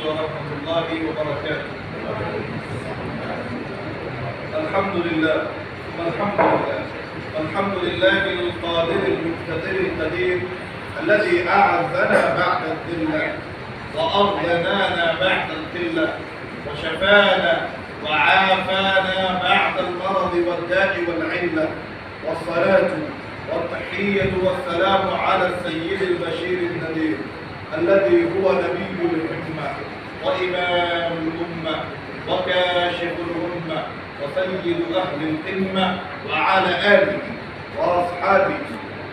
ورحمة الله وبركاته. الحمد لله الحمد لله القادر المقتدر القدير الذي أعزنا بعد الذلة وأغنانا بعد القلة وشفانا وعافانا بعد المرض والداء والعلة، والصلاة والتحية والسلام على السيد البشير النذير الذي هو نبي الأمة وإمام الأمة وكاشف الأمة وسيد أهل القمة، وعلى آله وأصحابه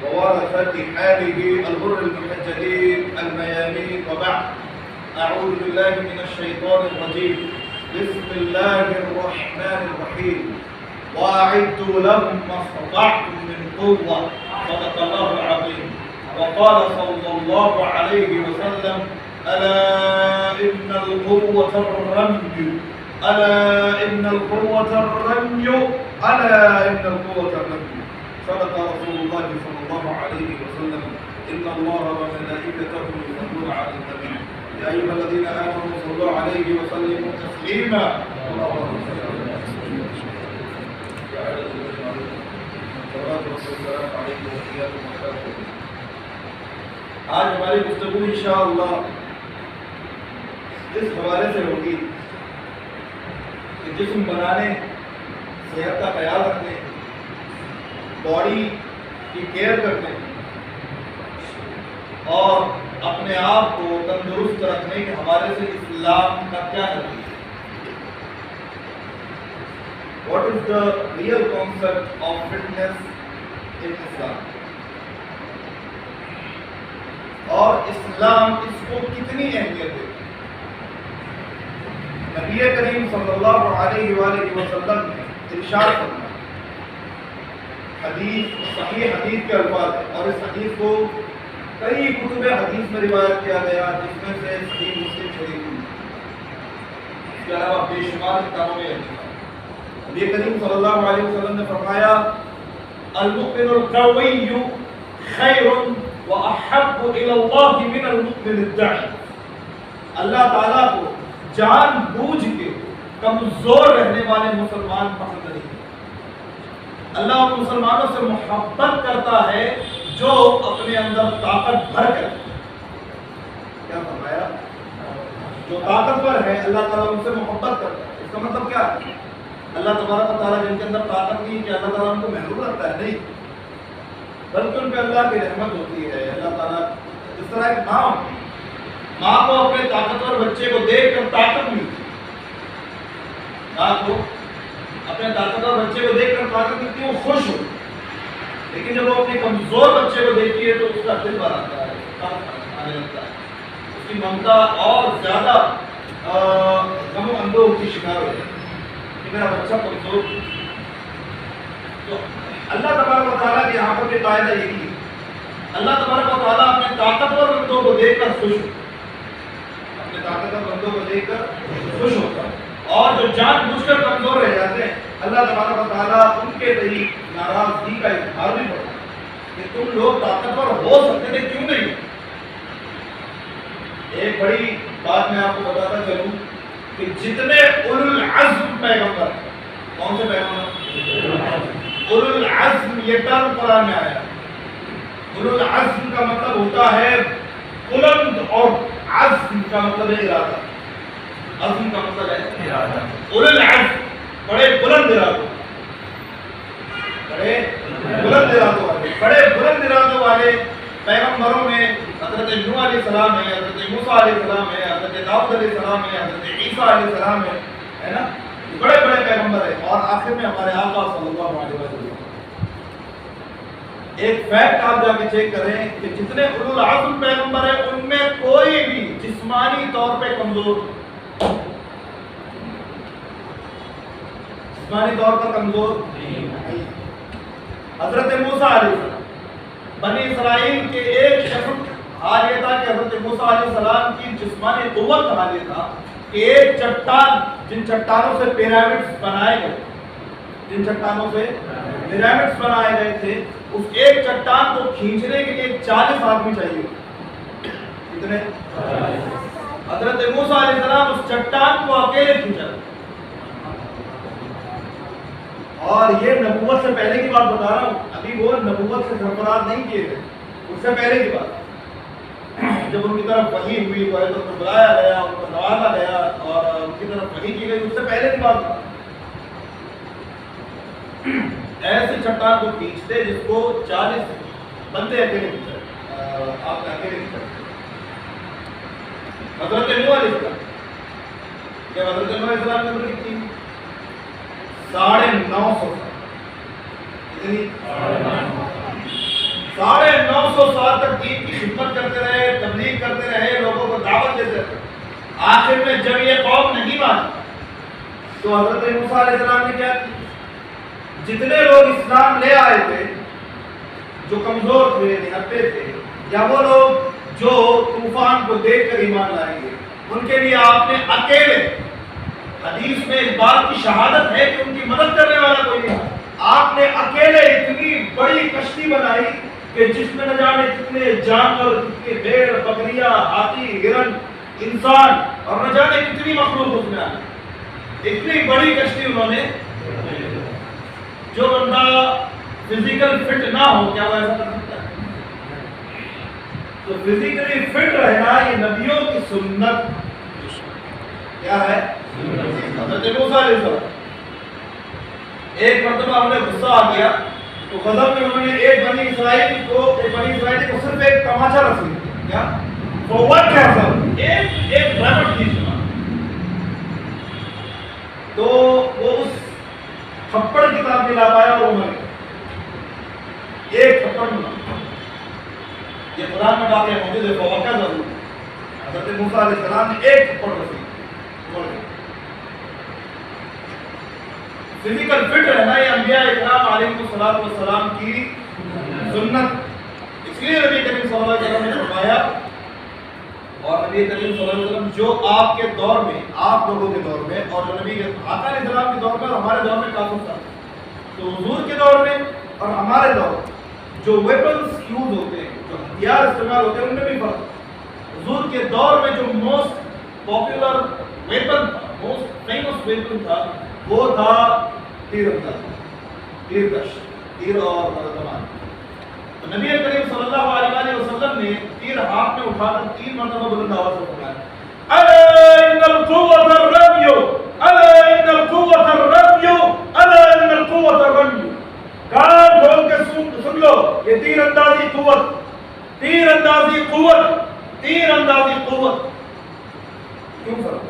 وورثة حاله الغر المحجلين الميامين، وبعد. أعوذ بالله من الشيطان الرجيم. بسم الله الرحمن الرحيم. وأعدوا لهم ما استطعتم من قوة. صدق الله العظيم. وقال صلى الله عليه وسلم: ألا إن القوة الرمي، ألا إن القوة الرمي، ألا إن القوة الرمي. صدق رسول الله صلى الله عليه وسلم: إن الله وملائكته يصلون على النبي يا أيها الذين آمنوا صلوا عليه وسلموا تسليما. آج ہماری گفتگو انشاءاللہ اس حوالے سے ہوگی کہ جسم بنانے، صحت کا خیال رکھنے، باڈی کی کیئر کرنے اور اپنے آپ کو تندرست رکھنے کے حوالے سے اسلام کا کیا نظریہ ہے. What is the real concept of fitness in Islam? اور اسلام اس کو کتنی اہمیت دیتا ہے؟ نبی کریم صلی اللہ علیہ وآلہ وسلم نے ارشاد فرمایا، حدیث صحیح حدیث کے الفاظ ہیں، اور اس حدیث کو کئی کتب حدیث میں روایت کیا گیا، جس میں سے صحیح مسلم شریف ہے، اس کے علاوہ بے شمار کتابوں میں حدیث. نبی کریم صلی اللہ علیہ وسلم نے فرمایا: المؤمن القوی خیر وَأَحَبُّ إِلَى اللَّهِ مِنَ الْمُؤْمِنِ الضَّعِيفِ. اللہ تعالیٰ کو جان بوجھ کے کمزور رہنے والے مسلمان پسند نہیں. اللہ ان مسلمانوں سے محبت کرتا ہے جو اپنے اندر طاقت بھر کر. کیا فرمایا؟ جو طاقتور ہے اللہ تعالیٰ ان سے محبت کرتا ہے. اس کا مطلب کیا ہے؟ اللہ تبارک و تعالیٰ جن کے اندر طاقت نہیں کہ اللہ تعالیٰ ان کو محروم رکھتا ہے، نہیں، بلکہ ان پہ اللہ کی رحمت ہوتی ہے. اللہ تعالیٰ جس طرح ایک ماں کو اپنے طاقتور بچے کو دیکھ کر طاقت ملتی ہے، ماں کو اپنے طاقتور بچے کو دیکھ کر طاقت ملتی ہے، وہ خوش ہو. لیکن جب وہ اپنے کمزور بچے کو دیکھتی ہے تو اس کا دل بھر آتا ہے، آنے لگتا ہے، اس کی ممتا اور زیادہ غم و اندوہ کی شکار ہو جاتی ہے کہ میرا بچہ کمزور. تو اللہ تبارک و تعالیٰ کی آنکھوں کے قاعدہ یہی ہے، اللہ تبارک و تعالیٰ اپنے طاقتور بندوں کو دیکھ کر خوش ہوتا ہے، اپنے طاقتور بندوں کو دیکھ کر خوش ہوتا ہے. اور جو جان بوجھ کر کمزور رہ جاتے ہیں اللہ تبارک و تعالیٰ ان کے تئیں ناراضگی کا اظہار بھی کرتا ہے کہ تم لوگ طاقتور ہو سکتے تھے، کیوں نہیں؟ ایک بڑی بات میں آپ کو بتاتا چلوں کہ جتنے اولو العزم پیغمبر ہیں، کون سے پیغمبر؟ اولو العزم، یہ ٹرم قرآن میں آیا. اولو العزم کا مطلب ہوتا ہے بلند، اور عزم کا مطلب ہے ارادہ. عزم کا مطلب ہے ارادہ. اولو العزم بڑے بلند ارادوں، بڑے بلند ارادوں والے پیغمبروں میں حضرت نوح علیہ السلام ہے، حضرت موسیٰ علیہ السلام ہے، حضرت داؤد علیہ السلام ہے، حضرت عیسیٰ علیہ السلام ہے نا، بڑے بڑے پیغمبر ہیں. اور آخر میں ہمارے آقا صلی اللہ علیہ وسلم. ایک فیکٹ آپ جا کے چیک کریں کہ جتنے اولو العزم پیغمبر ہیں ان میں کوئی بھی جسمانی طور پہ کمزور نہیں. حضرت موسیٰ علیہ السلام، بنی اسرائیل کے ایک شخص حال یہ تھا کہ حضرت موسیٰ علیہ السلام کی جسمانی قوت کا حال یہ تھا کہ ایک چٹان، جن چٹانوں سے پیرامڈز بنائے گئے، تھے، اس ایک چٹان کو کھینچنے کے لیے 40 آدمی چاہیے. کتنے؟ حضرت موسیٰ علیہ السلام اس چٹان کو اکیلے کھینچا، اور یہ نبوت سے پہلے کی بات بتا رہا ہوں، ابھی وہ نبوت سے سرفراز نہیں کیے تھے، اس سے پہلے کی بات، جب ان کی طرف وحی ہوئی تو ان کو بلایا گیا، ان کو نوازا گیا اور ان کی طرف وحی کی گئی، اس سے پہلے کی بات بتا، ایسے چٹان کو کھینچتے جس کو 40 بندے اکیلے کھینچا، آپ اکیلے کھینچا۔ حضرت نوح علیہ السلام، جب حضرت نوح علیہ السلام نے عمر کتنی 950 کتنی 950 سال تک دین کی خدمت کرتے رہے، تبلیغ کرتے رہے، لوگوں کو دعوت دیتے رہے، آخر میں جب یہ قوم نہیں مانی تو حضرت موسیٰ علیہ السلام نے کیا کیا؟ جتنے لوگ اسلام لے آئے تھے، جو کمزور تھے، نہتے تھے، یا وہ لوگ جو طوفان کو دیکھ کر ایمان لائیں گے، ان کے لیے آپ نے اکیلے، حدیث میں اس بات کی شہادت ہے کہ ان کی مدد کرنے والا کوئی نہیں، آپ نے اکیلے اتنی بڑی کشتی بنائی کہ جس میں نہ جانے کتنے جانور، کتنے بھیڑ، بکریاں، ہاتھی، ہرن، انسان اور نہ جانے کتنی مخلوق اس میں آئی، اتنی بڑی کشتی انہوں نے۔ جو بندہ فزیکل فٹ نہ ہو کیا وہ ایسا کر سکتا ہے؟ تو فزیکلی فٹ رہنا یہ نبیوں کی سنت کیا ہے؟ حضرت موسیٰ علیہ السلام، ایک مرتبہ ہم نے غصہ آ گیا تو غضب میں انہوں نے ایک بنی اسرائیل کو صرف ایک تماچا رسول کیا فوت کیا سب ایک رمٹ کی سنا تو وہ اس تھپڑ کی طرف نہیں لا پایا اور وہ مر گیا، ایک تھپڑ میں۔ یہ قرآن میں واقعہ موجود ہے، فوت کا ضرور حضرت موسیٰ علیہ السلام نے ایک تھپڑ رسی مر گیا۔ فزیکل فٹ رہنا یہ انبیاء اکرام علیہ السلام کی سنت، اس لیے نبی کریم صلی اللہ علیہ وسلم نے فرمایا، اور نبی کریم صلی اللہ علیہ وسلم جو آپ کے دور میں، آپ لوگوں کے دور میں، اور جو نبی آقا علیہ السلام کے دور میں اور ہمارے دور میں کافی تھا، تو حضور کے دور میں اور ہمارے دور میں جو ویپنز یوز ہوتے ہیں، جو ہتھیار استعمال ہوتے ہیں، ان میں بھی فرق۔ حضور کے دور میں جو موسٹ پاپولر ویپن تھا، موسٹ فیمس ویپن تھا، وہ تھا تیر انداز، تیر کش، تیر اور کمان۔ تو نبی کریم صلی اللہ علیہ وسلم نے تیر ہاتھ میں اٹھا کر 3 مرتبہ بلند آواز سے فرمایا، الا ان القوة الرمي، الا ان القوة الرمي، الا ان القوة الرمي۔ کان کھول کے سن لو، یہ تیر اندازی قوت، تیر اندازی قوت، تیر اندازی قوت۔ کیوں فرق؟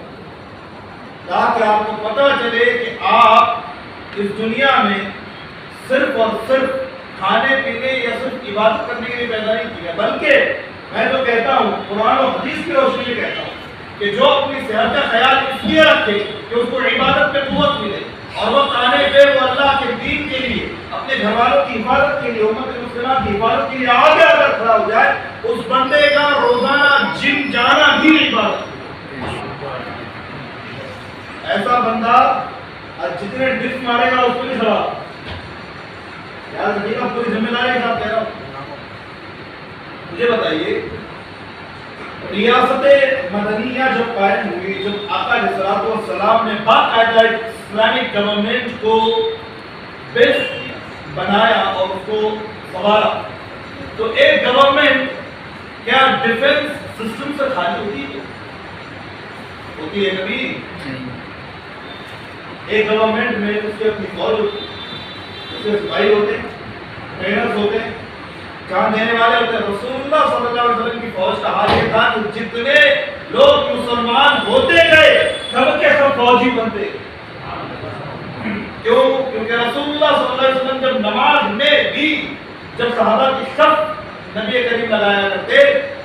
تاکہ آپ کو پتہ چلے کہ آپ اس دنیا میں صرف اور صرف کھانے پینے یا صرف عبادت کرنے کے لیے پیدا نہیں کیا، بلکہ میں تو کہتا ہوں، قرآن و حدیث کی روشنی میں کہتا ہوں کہ جو اپنی صحت کا خیال اس لیے رکھے کہ اس کو عبادت میں قوت ملے، اور وہ کھانے پہ وہ اللہ کے دین کے لیے، اپنے گھر والوں کی حفاظت کے لیے، امت مسلمہ کی حفاظت کے لیے آگے اگر کھڑا ہو جائے، اس بندے کا روزانہ جم جانا بھی عبادت۔ ایسا بندہ جتنے ڈسک مارے گا اس کو نہیں سواب، یاد رکھیے گا، پوری ذمہ داری کے ساتھ کہہ رہا ہوں۔ مجھے بتائیے، ریاست مدنیہ جب قائم ہوئی، جب آقا علیہ السلام نے باقاعدہ اسلامک گورنمنٹ کو بیس بنایا اور اس کو سنبھالا، تو ایک گورنمنٹ کیا ڈیفنس سسٹم سے خالی ہوتی ہے کبھی؟ ایک گورنمنٹ میں اس کے اپنی فوج ہوتی ہے، اس کے سپاہی ہوتے ہیں، ٹرینرز ہوتے ہیں، جان دینے والے ہوتے ہیں۔ رسول اللہ صلی اللہ علیہ وسلم کی فوج کا حال یہ تھا کہ جتنے لوگ مسلمان ہوتے گئے سب کے سب فوجی بنتے۔ کیوں؟ کیونکہ رسول اللہ صلی اللہ علیہ وسلم جب نماز میں بھی جب صحابہ کی صف نبی کریم لگایا کرتے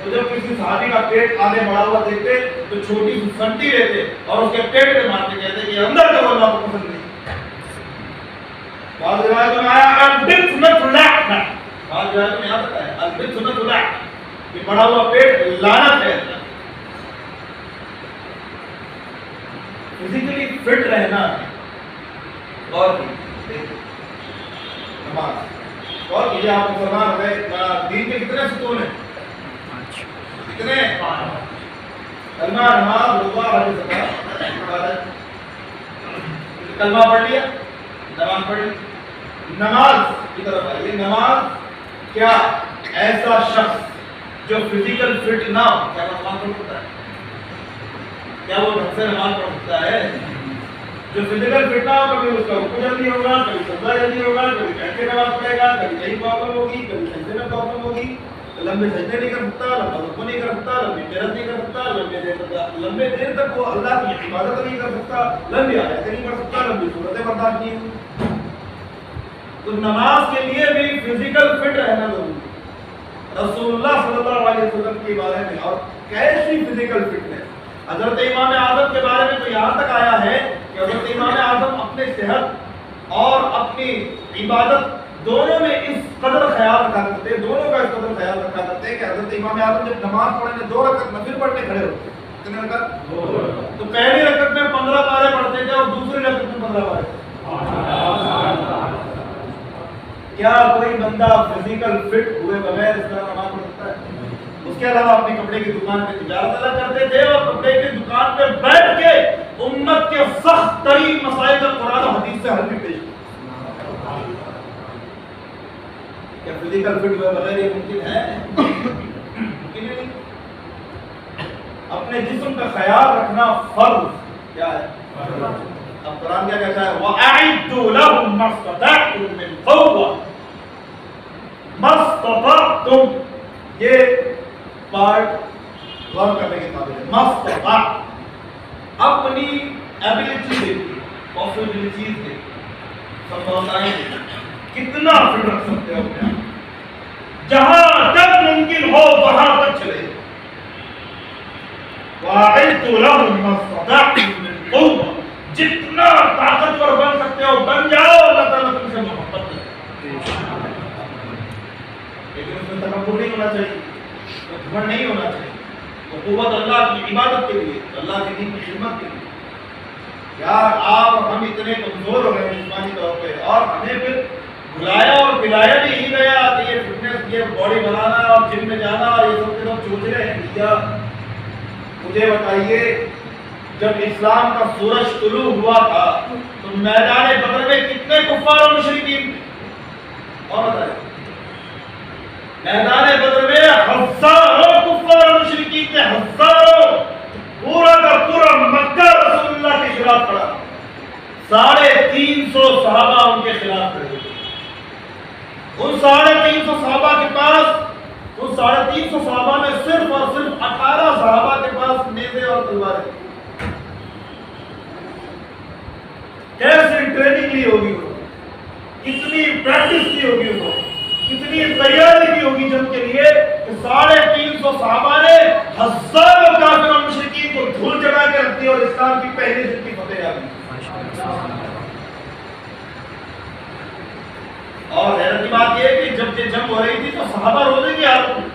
تو جب کسی صحابی کا پیٹ آگے بڑھا ہوا دیکھتے تو چھوٹی سی سنٹی لیتے اور اس کے پیٹ پہ مارتے، کہتے کہ اندر کا اللہ کو پسند نہیں۔ بعض روایتوں میں آیا البتنۃ لعنہ، بعض روایتوں میں یاد رکھا ہے البتنۃ لعنہ، یہ بڑھا ہوا پیٹ لعنت ہے۔ فزیکلی فٹ رہنا اور نماز اور یہ آپ مسلمان ہو گئے، دین کے کتنے ستون ہیں؟ کتنے؟ کلمہ، نماز، روزہ، حج، زکات، عبادت. کلمہ پڑھ لیا، نماز پڑھ لی. نماز کی طرف آئیے. نماز کیا ایسا شخص جو فزیکل فٹ نہ ہو کیا وہ نماز پڑھ سکتا ہے؟ کیا وہ ڈھنگ سے نماز پڑھ سکتا ہے؟ جو فزیکل فٹ نہ ہو، کبھی اس کا رکوع جلدی ہوگا، کبھی سجدہ جلدی ہوگا، کبھی بیٹھ کے نماز پڑھے گا، کبھی کہیں پرابلم ہوگی، کبھی سجدے میں پرابلم ہوگی، لمبے سجدے نہیں کر سکتا، لمبا رکوع نہیں کر سکتا، لمبی قیام نہیں کر سکتا، لمبے دیر تک وہ اللہ کی عبادت نہیں کر سکتا، لمبی آیتیں نہیں پڑھ سکتا، لمبی صورتیں برداشت نہیں ہوئی. تو نماز کے لیے بھی فزیکل فٹ رہنا ضروری ہے. رسول اللہ صلی اللہ علیہ وسلم کے بارے میں اور کیسی فزیکل فٹنس. حضرت امام اعظم کے بارے میں تو یہاں تک آیا ہے کہ حضرت امام اعظم اپنے صحت اور اپنی عبادت دونوں میں اس قدر خیال رکھا کرتے، دونوں کا اس قدر خیال رکھا کرتے کہ حضرت امام اعظم جب نماز پڑھنے 2 رکعت نفل پڑھنے کھڑے ہوتے کتنے رکعت؟ تو پہلی رکعت میں 15 پارے پڑھتے تھے اور دوسری رکعت میں 15 پارے. کیا کوئی بندہ فزیکل فٹ ہوئے بغیر اس طرح نماز پڑھ سکتا ہے؟ اس کے علاوہ اپنی کپڑے کی دکان پہ تجارت ادا کرتے تھے اور کپڑے کی دکان پہ بیٹھ کے امت کے سخت ترین مسائل کا قرآن و حدیث سے حل بھی پیش کرتے. کیا فزیکل فٹ ہوئے بغیر یہ ممکن ہے؟ ممکن نہیں. اپنے جسم کا خیال رکھنا فرض کیا ہے؟ اب قرآن کیا کہتا ہے؟ وَأَعِدُّوا لَهُم مَّا اسْتَطَعْتُم مِّن قُوَّةٍ. مَّا اسْتَطَعْتُم یہ پارٹ غور کرنے کے قابل ہے. مَّا اسْتَطَعْتُم اپنی ایبلٹی دیکھیے، پاسبلٹیز دیکھیے، سمبھاونائیں دیکھیے، کتنا فٹ رکھ سکتے ہو اپنے آپ. جہاں تک ممکن ہو وہاں تک چلے. وَأَعِدُّوا لَهُم مَّا اسْتَطَعْتُم مِّن قُوَّةٍ جتنا طاقتور بن سکتے ہو بن جاؤ. اللہ تعالیٰ تم سے محبت کرے لیکن اس میں تکبر نہیں ہونا چاہیے، گھمنڈ نہیں ہونا چاہیے. وہ قوت اللہ کی عبادت کے لیے، اللہ کے دین کی خدمت کے لیے. یار آپ اور ہم اتنے کمزور ہو گئے جسمانی طور پہ اور ہمیں پھر بلایا اور پلایا بھی ہی گیا کہ یہ فٹنس، یہ باڈی بنانا اور جم میں جانا اور یہ سب کے سب چوچلے ہیں. بھیا مجھے بتائیے جب اسلام کا سورج طلوع ہوا تھا تو میدان بدر میں کتنے کفار و مشرکین تھے؟ اور بتائیے میدان بدر میں ہزاروں کفار و مشرکین تھے، ہزاروں. پورا کا پورا مکہ رسول اللہ کے خلاف پڑا. 350 صحابہ ان کے خلاف کھڑے. ان 350 صحابہ کے پاس، ان 350 صحابہ میں صرف اور صرف 18 صحابہ کے پاس نیزے اور تلواریں. کیسی ٹریننگ لی ہوگی انہوں نے، کتنی پریکٹس کی ہوگی انہوں نے، کتنی تیاری کی ہوگی جنگ کے لیے کہ 350 صحابہ نے ہزاروں کافر اور مشرکین کو دھول چڑھا کے رکھ دی اور اسلام کی پہلی جنگ کی فتح آ گئی. اور حیرت کی بات یہ ہے کہ جب یہ جنگ ہو رہی تھی تو صحابہ روزے کی حالت میں،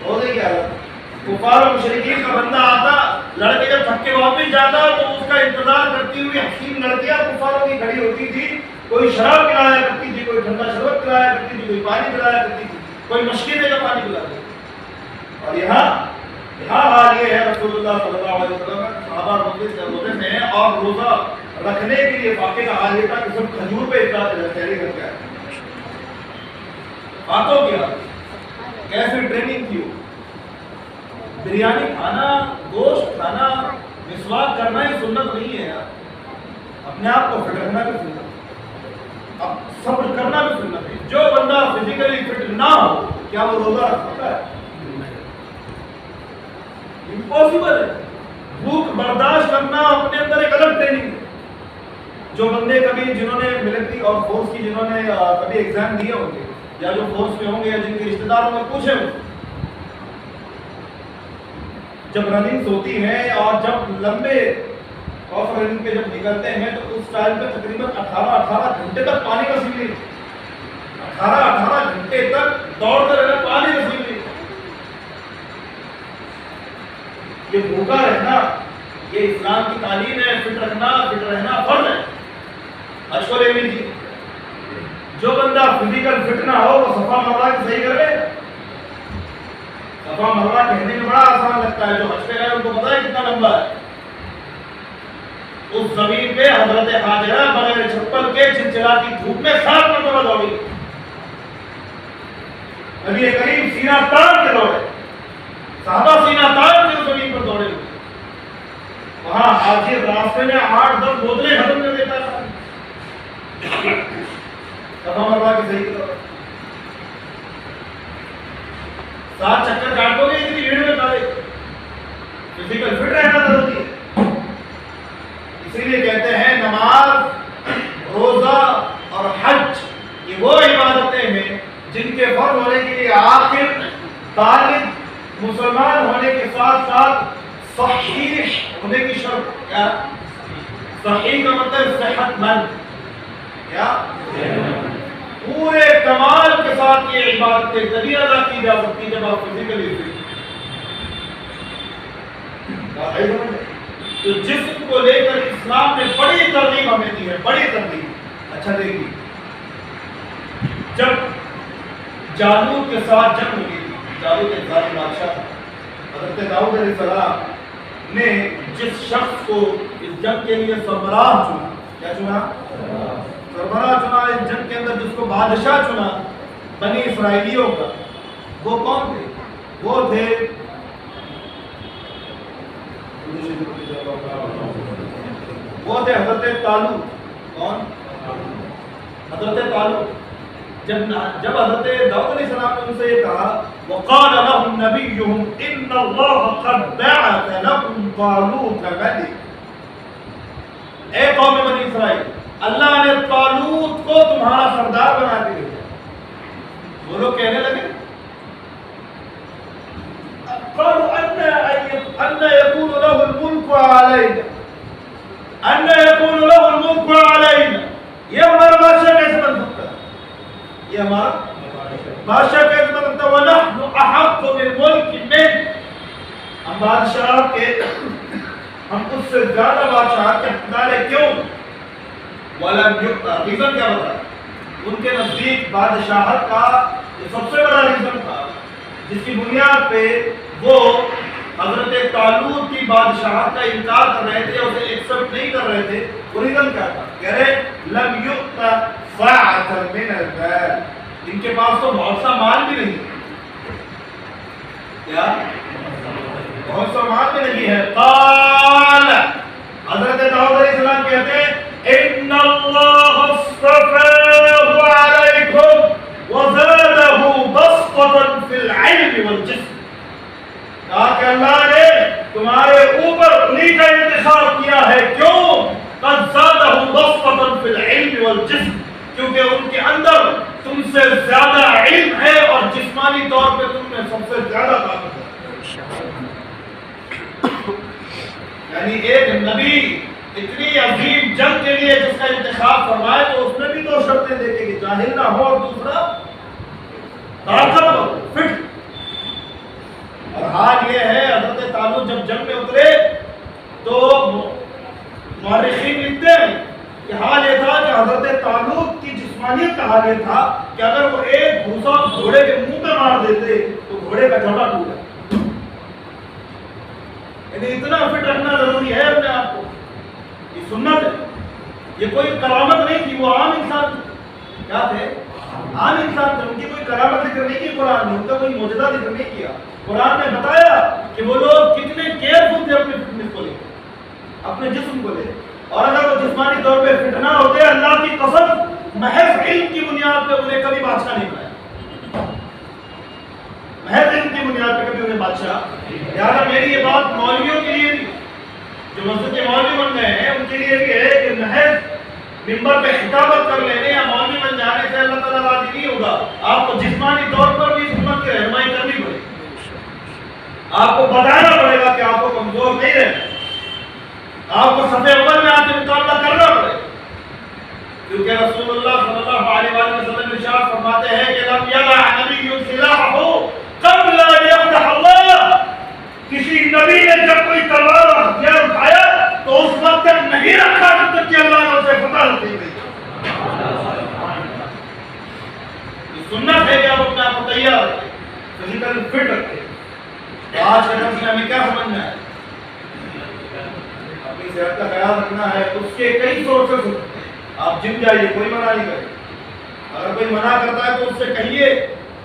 روزے کی حالت. کفار و مشرکین کا بندہ آتا، لڑکے جب تھک کے واپس جاتا تو اس کا انتظار کرتی ہوئی حسین لڑکیاں کفاروں کی کھڑی ہوتی تھی. کوئی شراب پلایا کرتی تھی، کوئی ٹھنڈا شربت پلایا کرتی تھی، کوئی پانی پلایا کرتی تھی، کوئی مشکل دے کا پانی پلاتی تھی. اور یہاں حال یہ ہے رسول اللہ صلی اللہ علیہ وسلم کا صحابہ روزے میں ہیں اور روزہ رکھنے کے لیے واقعے کا حال یہ تھا کہ سب کھجور پہ تیاری کر کے آئے. باتوں کی حالت کیسے ٹریننگ کی ہو. بریانی کھانا، گوشت کھانا، مسواک کرنا ہی سنت نہیں ہے یار. اپنے آپ کو فٹ رکھنا بھی سنت ہے، اب صبر کرنا بھی سنت ہے. جو بندہ فزیکلی فٹ نہ ہو کیا وہ روزہ رکھ سکتا ہے؟ امپاسبل ہے. بھوک برداشت کرنا اپنے اندر ایک الگ ٹریننگ ہے. جو بندے کبھی جنہوں نے ملٹری اور فورس کی جنہوں نے کبھی ایگزام دیے ہوں گے یا جو فورس میں ہوں گے یا جن کے رشتہ دار ہوں گے پوچھیں گے، جب رننگز ہوتی ہیں اور جب لمبے آف رننگ پہ جب نکلتے ہیں تو اس ٹائم پہ تقریباً 18 گھنٹے تک پانی کا نصیب نہیں. 18 گھنٹے تک دوڑتے رہنا پانی نصیب نہیں. یہ بھوکا رہنا یہ اسلام کی تعلیم ہے. فٹ رہنا فرض ہے. حج کو لے لیجیے، جو بندہ فزیکل فٹ نہ ہو وہ صفا مروا کی صحیح کر لے. صفا مروا کہنے میں بڑا آسان لگتا ہے، جو حج پہ گئے ان کو پتا ہے کتنا لمبا ہے. اس زمین پہ حضرت ہاجرہ بغیر چپل کے چلچلاتی دھوپ میں 7 مرتبہ دوڑی. نبی کریم سینہ تان کے دوڑے، صحابہ سینہ تان کے اس زمین پر دوڑے. وہاں حاجی راستے میں 8-10 بوتلیں ختم کر دیتا تھا. صفا مروا کی صحیح طرح 7 چکر کاٹو گے اتنی بھیڑ میں کھا لے. فزیکل فٹ رہنا ضروری ہے. اسی لیے کہتے ہیں نماز، روزہ اور حج یہ وہ عبادتیں ہیں جن کے فرض ہونے کے لیے آخر طالب مسلمان ہونے کے ساتھ ساتھ صحیح ہونے کی شرط. کیا صحیح کا مطلب صحت مند، کیا پورے کمال کے ساتھ یہ عبادتیں تبھی ادا کی جا سکتی جب آپ فزیکلی تو جسم کو لے کر اسلام نے بڑی ترغیب ہمیں دی ہے، بڑی ترغیب. اچھا دیکھیے، جب جالوت کے ساتھ جنگ ہوئی تھی، جالوت ایک ظالم بادشاہ، حضرت داؤد علیہ السلام نے جس شخص کو اس جنگ کے لیے سربراہ چنا، کیا چنا؟ سربراہ چنا اس جنگ کے اندر، جس کو بادشاہ چنا بنی اسرائیلیوں کا. وہ کون تھے؟ وہ تھے حضرت طالوت. کون؟ حضرت طالوت. جب حضرت داؤد علیہ السلام نے ان سے یہ کہا وقال لهم نبيهم ان الله قد بعث لكم طالوت ملكا، اے قوم بنی اسرائیل اللہ نے طالوت کو تمہارا سردار بنا کے بھیجا. وہ لوگ کہنے لگے قالوا ان يكون له الملك علينا، ان يكون له الملك علينا، یہ ہمارا بادشاہ کیسے بن سکتا ہے؟ یہ ہمارا بادشاہ کیسے بن سکتا ہے؟ ونحن احق بالملك منه، ہم بادشاہ کے، ہم اس سے زیادہ بادشاہ کے حقدار ہیں. کیوں؟ ولم يؤت، ریزن کیا بتا؟ ان کے نزدیک بادشاہت کا یہ سب سے بڑا ریزن تھا جس کی بنیاد پہ وہ حضرت طالوت کی بادشاہت کا انکار کر رہے تھے، اسے ایکسپٹ نہیں کر رہے تھے. وہ ریزن کیا تھا؟ کہہ رہے لم یؤت ساعۃ من المال، ان کے پاس تو بہت سا مال بھی نہیں. کیا بہت سا مال بھی نہیں ہے. قال، حضرت داؤد علیہ السلام کہتے ہیں ان اللہ اصطفاہ علیکم وزادہ بسطۃ فی العلم والجسم، کہا کہ اللہ نے تمہارے اوپر انہی کا انتخاب کیا ہے. کیوں؟ قد زادہ بسطۃ فی العلم والجسم، کیونکہ ان کے اندر تم سے زیادہ علم ہے اور جسمانی طور پہ تم میں سب سے زیادہ طاقت ہے. یعنی ایک نبی اتنی عظیم جنگ کے لیے جس کا انتخاب فرمائے تو اس میں بھی 2 شرطیں دیکھیں گے، جاہل نہ ہو اور دوسرا طاقتور، فٹ. اور حال یہ ہے حضرت طالوت جب جنگ میں اترے تو مورخین لکھتے ہیں کہ حال یہ تھا کہ حضرت طالوت کی جسمانیت کا حال یہ تھا کہ اگر وہ ایک گھوسا گھوڑے کے منہ پہ مار دیتے تو گھوڑے کا جوڑا ٹوٹ جاتا. یعنی اتنا فٹ رکھنا ضروری ہے اپنے آپ کو. یہ سنت ہے، یہ کوئی کرامت نہیں تھی. وہ عام انسان کیا تھے؟ عام انسان تھے. ان کی کوئی کرامت ذکر نہیں کی قرآن نے، ان کا کوئی معجزہ ذکر نہیں کیا. قرآن نے بتایا کہ وہ لوگ کتنے کیئرفل تھے اپنے فٹنس کو لے، اپنے جسم کو لے. اور اگر وہ جسمانی طور پہ فٹ نہ ہوتے، اللہ کی قسم محض علم کی بنیاد پہ انہیں کبھی بادشاہ نہیں بنایا. محض علم کی بنیاد پہ کبھی انہیں بادشاہ. لہٰذا میری یہ بات مولویوں کے لیے بھی، جو مسجد کے مولوی بن گئے ہیں ان کے لیے بھی ہے کہ محض ممبر پہ خطابت کر لینے یا مولوی بن جانے سے اللہ تعالیٰ راضی نہیں ہوگا. آپ کو جسمانی طور پر بھی اس امت کی رہنمائی کرنی پڑے گی. آپ کو بتانا پڑے گا کہ آپ کو کمزور نہیں رہنا، آپ کو صف اول میں آ کے مقابلہ کرنا پڑے گا. کیونکہ رسول اللہ صلی اللہ علیہ وسلم ارشاد فرماتے ہیں کہ لم یضع نبی سلاحہ قبل ان یفتح اللہ، کسی نبی نے جب کوئی تلوار اور ہتھیار اٹھایا تو اس وقت تک نہیں رکھا جب تک کہ اللہ نے اسے فتح نہیں دی. یہ سنت ہے کہ آپ اپنے آپ کو تیار رکھیں، فزیکل فٹ رکھیں. تو آج کے درس میں ہمیں کیا سمجھنا ہے؟ اپنی صحت کا خیال رکھنا ہے. اس کے کئی سورسز ہوتے ہیں. آپ جم جائیے, کوئی منع نہیں کرے. اگر کوئی منع کرتا ہے تو اس سے کہیے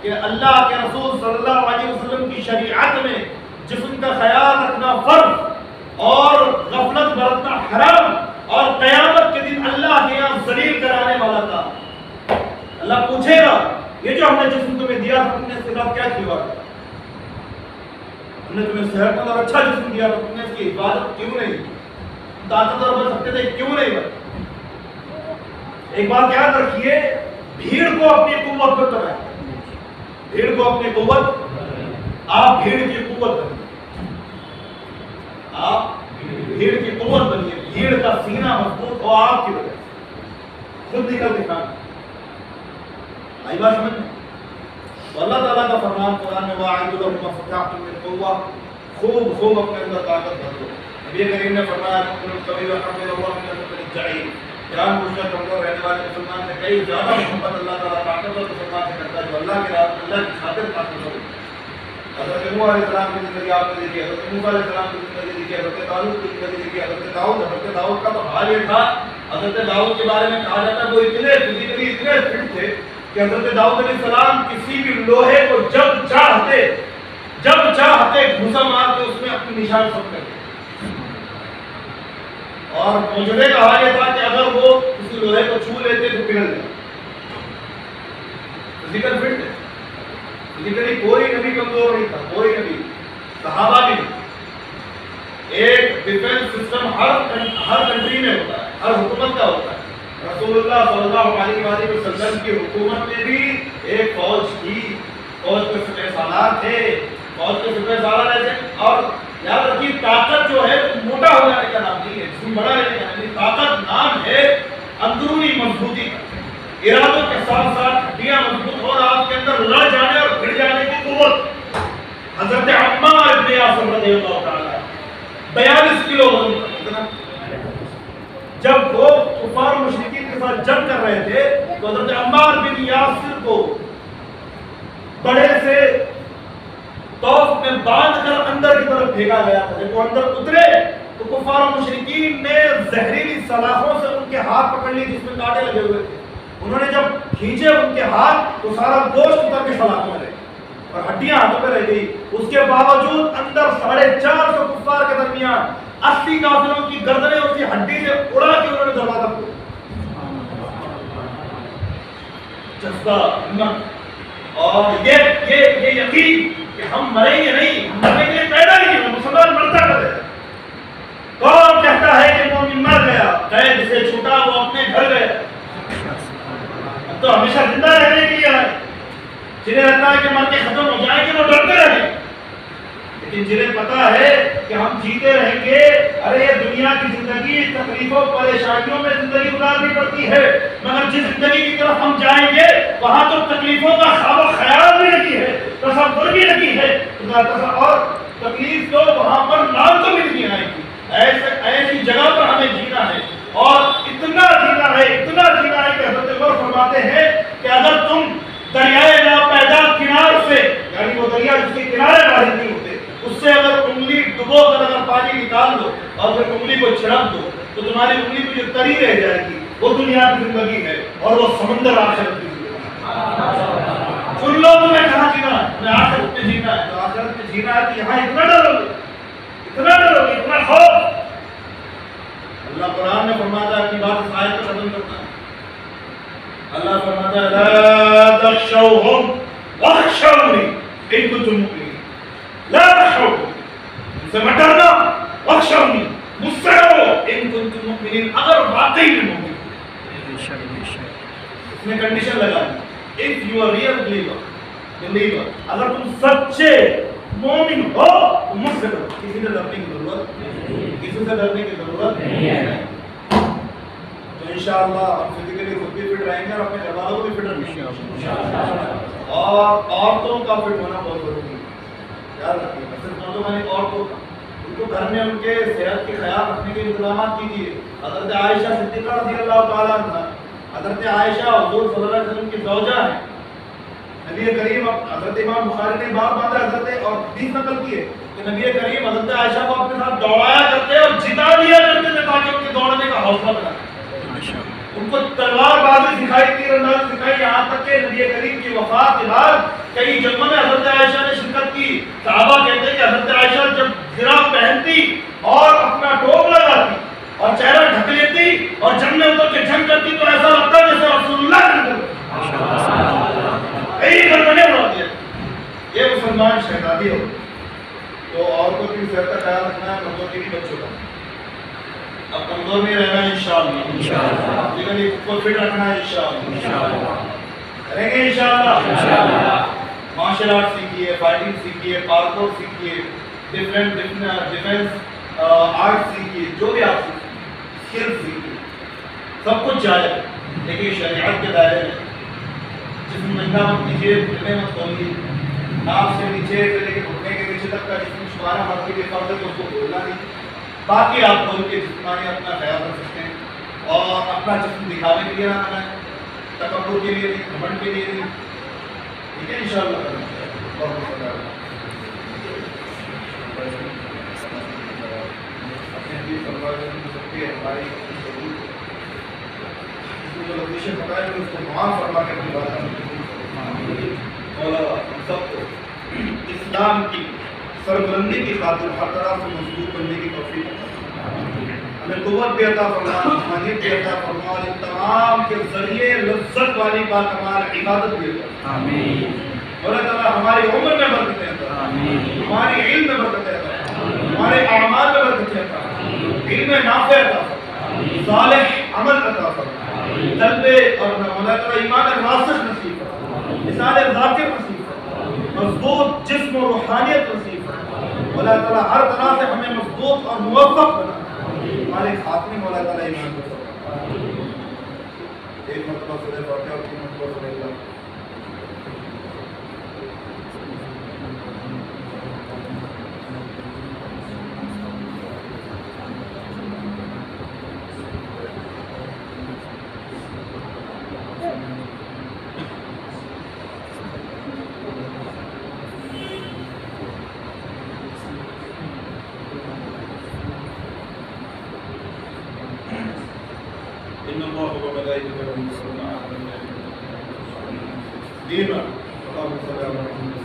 کہ اللہ کے رسول صلی اللہ علیہ وسلم کی شریعت میں جسم کا خیال رکھنا فرض اور غفلت برتنا حرام اور قیامت کے دن اللہ کے یہاں ذلیل کرانے والا تھا. اللہ پوچھے گا یہ جو ہم نے جسم تمہیں دیا تھا تم نے اس کے ساتھ کیا کیا؟ ہم نے تمہیں صحت مند اور اچھا جسم دیا تھا تم نے اس کی حفاظت کیوں نہیں؟ طاقتور بن سکتے تھے کیوں نہیں بن؟ ایک بات یاد رکھیے, بھیڑ کو اپنی قوت پر بنائیں. بھیڑ کو اپنی قوت, آپ بھیڑ کی قوت بنیے. آپ بھیڑ کی قوت بنیے. بھیڑ کا سینہ مضبوط ہو آپ کی وجہ سے. خود نکل دکھانا. آئی بات سمجھ میں؟ تو اللہ تعالیٰ کا فرمان قرآن میں وَأَعِدُّ لَهُم مَّا اسْتَطَعْتُم مِّن قُوَّةٍ, خوب اپنے اندر طاقت بھر دو. نبی کریم نے فرمایا جان بوجھ کر کمزور رہنے والے مسلمان سے کئی زیادہ محبت اللہ تعالیٰ طاقتور مسلمان سے کرتا ہے جو اللہ کے راہ اللہ کی خاطر طاقتور. حضرت نوح علیہ السلام کی زندگی آپ نے دیکھی, حضرت موسیٰ علیہ السلام کی زندگی دیکھی, حضرت طالوت کی زندگی دیکھی, حضرت داؤد کا تو حال یہ تھا. حضرت داؤد کے بارے میں کہا جاتا ہے وہ اتنے فزیکلی اتنے فٹ تھے کہ حضرت داؤد علیہ السلام کسی بھی لوہے کو جب چاہتے گھسا مار کے اس میں اپنی نشان سب کرتے. اور موجودے کا حال یہ تھا کہ اگر وہ کسی لوہے کو چھو لیتے تو پگھل جائے. فزیکل فٹ ہے. فزیکلی کوئی نبی کمزور نہیں تھا, کوئی نبی, صحابہ بھی نہیں. ایک ڈیفنس سسٹم ہر کنٹری میں ہوتا ہے, ہر حکومت کا ہوتا ہے. رسول اللہ صلی اللہ علیہ وسلم کی حکومت میں بھی ایک فوج تھی. فوج کے سپہ سالار تھے. فوج کے سپہ سالار ایسے. اور یاد رکھیے طاقت جو ہے موٹا ہو جانے کا نام نہیں ہے, جسم بڑا رہنے کا نہیں. طاقت نام ہے اندرونی مضبوطی کا. ارادوں کے ساتھ ساتھ ہڈیاں مضبوط اور آپ کے اندر لڑ جانے اور بھڑ جانے کی قوت. حضرت عمار بن یاسر رضی اللہ تعالیٰ 42 کلو وزن. جب وہ کفار مشرکین کے ساتھ جنگ کر رہے تھے تو حضرت عمار بن یاسر کو بڑے سے توف میں باندھ کر اندر کی طرف بھیجا گیا تھا. جب وہ اندر اترے تو کفار و مشرکین نے زہریلی سلاخوں سے ان کے ہاتھ پکڑ لی جس میں کانٹے لگے ہوئے تھے. انہوں نے جب کھینچے ان کے ہاتھ تو سارا گوشت اتر کے سلاخوں میں رہ گئی اور ہڈیاں ہاتھوں پہ رہ گئی. اس کے باوجود اندر 450 کفار کے درمیان 80 کافروں کی گردنیں اس کی ہڈی سے اڑا کے انہوں نے دروازہ کھولا. جذبہ, ہمت اور یہ یقین کہ ہم مریں گے نہیں, ہم مرنے کے لیے پیدا نہیں ہوئے. مسلمان مرتا کرے. کون کہتا ہے کہ مومن مر گیا, قید سے چھوٹا وہ اپنے گھر گیا, اب تو ہمیشہ زندہ رہنے کے لیے آئے. جنہیں لگتا ہے کہ مر کے ختم ہو جائیں گے وہ ڈرتے رہیں, لیکن جنہیں پتا ہے کہ ہم جیتے رہیں گے. ارے یہ دنیا کی زندگی تکلیفوں پریشانیوں میں زندگی گزارنی پڑتی ہے, مگر جس زندگی کی طرف ہم جائیں گے وہاں تو تکلیفوں کا خواب و خیال بھی نہیں ہے, تصور بھی نہیں ہے, اور تکلیف تو وہاں پر نام تو بھی نہیں آئے گی. ایسی جگہ پر ہمیں جینا ہے اور اتنا جینا ہے کہ حضرت عمر فرماتے ہیں کہ اگر تم دریائے ناپیدا کنار سے, یعنی وہ دریا جس کے کنارے واحد نہیں ہوتے, اس سے اگر انگلی ڈبو کر اگر پانی نکال دو اور پھر انگلی کو چھڑک دو تو تمہاری انگلی پہ جو تری رہ جائے گی وہ دنیا کی زندگی ہے اور وہ سمندر آخرت کی زندگی ہے. سن لو تمہیں کہاں جینا ہے, تمہیں آخرت میں جینا ہے. تو آخرت میں جینا ہے تو یہاں اتنا ڈرو گے, اتنا خوف. اللہ قرآن میں فرماتا ہے, اپنی بات اس آیت کو ختم کرتا ہے. اللہ فرماتا ہے لا تخشوهم واخشوني ان كنتم مؤمنين. لا تخشوهم, ان سے مت ڈرنا, واخشوني, مجھ سے ڈرو, ان كنتم مؤمنين, اگر واقعی میں مومن ہو. اس نے کنڈیشن لگا دی, if you are real believer, اگر تم سچے مومن ہو تو مجھ سے ڈرو. کسی سے ڈرنے کی ضرورت نہیں ہے. تو انشاءاللہ ہم فزیکلی خود بھی فٹ رہیں گے اور اپنے گھر والوں کو بھی فٹ رکھیں گے. اور عورتوں کا فٹ ہونا بہت ضروری ہے. یاد رکھیے, صرف مردوں کا نہیں, عورتوں کا. ان کو گھر میں ان کے صحت کے خیال رکھنے کے انتظامات کیجیے. حضرت عائشہ صدیقہ رضی اللہ تعالیٰ عنہ, حضرت عائشہ حضور صلی اللہ علیہ وسلم کی زوجہ ہیں. نبی کریم, حضرت امام بخاری نے باب باندھا حضرت اور حدیث نقل کی ہے کہ نبی کریم حضرت عائشہ کو اپنے ساتھ دوڑایا کرتے اور جتا دیا کرتے تھے تاکہ ان کے دوڑنے کا حوصلہ بنا. ان کو تلوار بازی سکھائی، تیر اندازی سکھائی، یہاں تک کہ نبی کریم کی وفات کے بعد کئی جنگوں میں حضرت عائشہ نے شرکت کی. صحابہ کہتے ہیں کہ حضرت عائشہ جب زرہ پہنتی اور اپنا ٹوپ لگاتی اور چہرہ ڈھک لیتی اور جنگ میں اتر کے جنگ کرتی تو ایسا لگتا جیسے رسول اللہ کئی گردنیں اڑا دیا. یہ مسلمان شہزادی ہو تو عورتوں کی صحت کا خیال رکھنا ہے، مردوں کی بھی بچوں کا. اب کمزور نہیں رہنا ہے انشاءاللہ، لیکن کو فٹ رکھنا ہے انشاءاللہ. کریں گے انشاءاللہ. مارشل آرٹ سیکھیے، فائٹنگ سیکھیے، پارکور سیکھیے، ڈیفنس آرٹ سیکھیے، جو بھی آپ سیکھیے، اسکل سیکھیے، سب کچھ جائے لیکن شریعت کے دائرے میں. جسم ننگا مت کیجیے، گھٹنے مت کھولیے، ناف سے نیچے سے لے کے گھٹنے کے نیچے تک کا جسم شمارا مرد کے فرض ہے تو اس کو کھولنا نہیں. باقی آپ کھول کے جسمانی اپنا خیال رکھ سکتے ہیں اور اپنا جسم دکھانے کے لیے نہ بنائیں، تکبر کے لیے نہیں، گھمنڈ کے لیے نہیں. ٹھیک ہے انشاءاللہ. اپنے حدیث ہماری جو لطیشیں بتائے اس کو معاف فرما کے اپنی بات مولا ہم سب کو اسلام کی سربلندی کی خاطر ہر طرح سے مضبوط بننے کی توفیق ہمیں قوت بھی عطا فرما، روحانیت بھی عطا فرما اور ان تمام کے ذریعے لذت والی باکمال عبادت بھی عطا. مولا تعالیٰ ہماری عمر میں برکتیں عطا، ہماری علم میں برکتیں عطا، ہمارے اعمال میں برکتیں عطا، علم نافع عطا فرما، صالح عمل عطا فرما، قلبے اور مولا تعالیٰ ایمان راسخ نصیب فرما، مثال ذاکر نصیب فرما، مضبوط جسم و روحانیت نصیب فرما. مولا تعالیٰ ہر طرح سے ہمیں مضبوط اور موفق بنا، ہمارے خاتمے مولا تعالیٰ ایمان کو فرما. ایک مرتبہ سورہ فاتحہ اور 3 مرتبہ سورہ اخلاص. إن الله وملائكته يصلون على النبي. اللهم صل على محمد